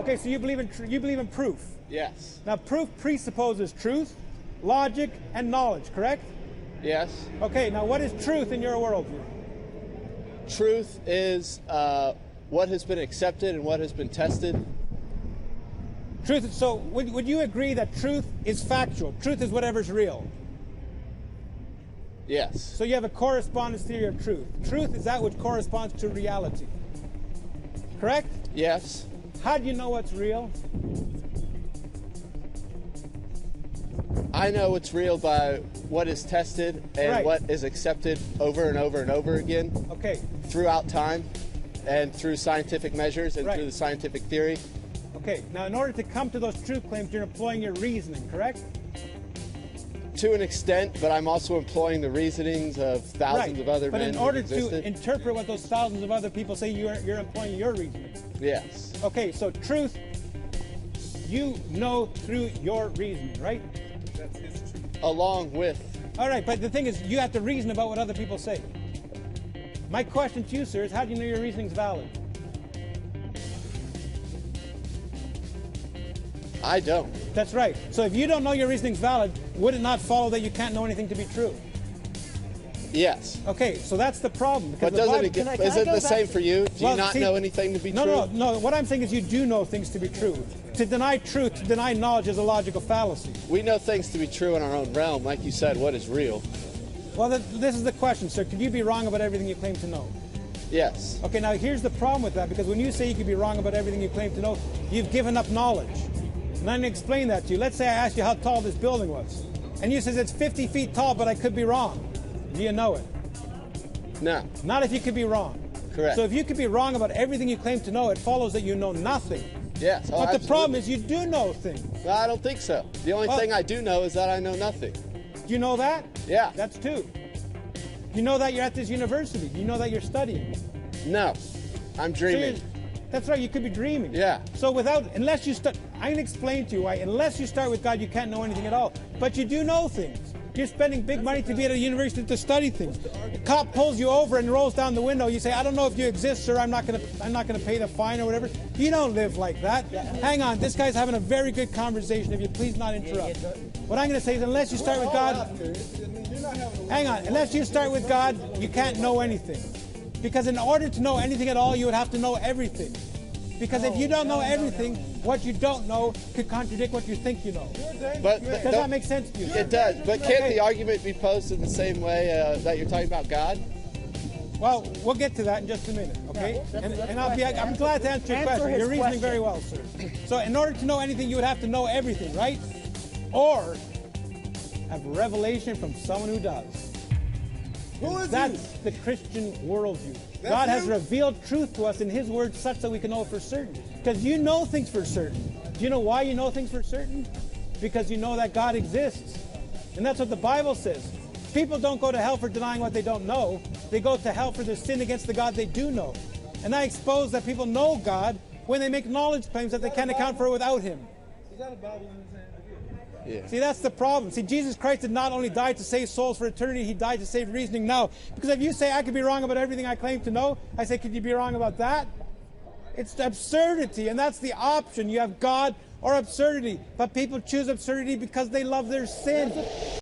Okay, so you believe in proof. Yes. Now, proof presupposes truth, logic, and knowledge, correct? Yes. Okay, now what is truth in your worldview? Truth is what has been accepted and what has been tested. Truth. So would you agree that truth is factual? Truth is whatever's real. Yes. So you have a correspondence theory of truth. Truth is that which corresponds to reality. Correct? Yes. How do you know what's real? I know it's real by what is tested and Right. what is accepted over and over and over again. Okay. Throughout time and through scientific measures and Right. through the scientific theory. Okay. Now, in order to come to those truth claims, you're employing your reasoning, correct? To an extent, but I'm also employing the reasonings of thousands of other but men in who order existed. to interpret what those thousands of other people say, you're employing your reasoning. Yes. Okay, so truth, you know through your reasoning, right? Along with. All right, but the thing is, you have to reason about what other people say. My question to you, sir, is how do you know your reasoning's valid? I don't. That's right. So if you don't know your reasoning's valid, would it not follow that you can't know anything to be true? Yes. Okay, so that's the problem. But doesn't it get, is it the same for you? Do you not know anything to be true? No. What I'm saying is you do know things to be true. To deny truth, to deny knowledge is a logical fallacy. We know things to be true in our own realm. Like you said, what is real? Well, this is the question, sir. Could you be wrong about everything you claim to know? Yes. Okay, now here's the problem with that, because when you say you could be wrong about everything you claim to know, you've given up knowledge. And I'm going to explain that to you. Let's say I asked you how tall this building was. And you says it's 50 feet tall, but I could be wrong. Do you know it? No. Not if you could be wrong. Correct. So if you could be wrong about everything you claim to know, it follows that you know nothing. Yes. But the problem is you do know things. No, I don't think so. The only thing I do know is that I know nothing. Do you know that? Yeah. That's two. You know that you're at this university. You know that you're studying. No. I'm dreaming. So that's right, you could be dreaming. Yeah. So unless you start, I can explain to you why, unless you start with God, you can't know anything at all. But you do know things. You're spending big money to be at a university to study things. The cop pulls you over and rolls down the window. You say, "I don't know if you exist, sir. I'm not gonna pay the fine or whatever." You don't live like that. Hang on, this guy's having a very good conversation. If you please not interrupt. What I'm gonna say is, unless you start with God, hang on. Unless you start with God, you can't know anything. Because in order to know anything at all, you would have to know everything. Because if you don't know everything, what you don't know could contradict what you think you know. But does that make sense to you? It does. But can't the argument be posed in the same way that you're talking about God? Well, we'll get to that in just a minute, okay? And I'm glad to answer your question. You're reasoning very well, sir. So in order to know anything, you would have to know everything, right? Or have revelation from someone who does. That's the Christian worldview. God has revealed truth to us in His Word such that we can know it for certain. Because you know things for certain. Do you know why you know things for certain? Because you know that God exists. And that's what the Bible says. People don't go to hell for denying what they don't know. They go to hell for their sin against the God they do know. And I expose that people know God when they make knowledge claims that they can't account for without Him. Is that a Bible in his hand? Yeah. See, that's the problem. See, Jesus Christ did not only die to save souls for eternity, He died to save reasoning now. Because if you say I could be wrong about everything I claim to know, I say, could you be wrong about that? It's absurdity, and that's the option. You have God or absurdity. But people choose absurdity because they love their sin.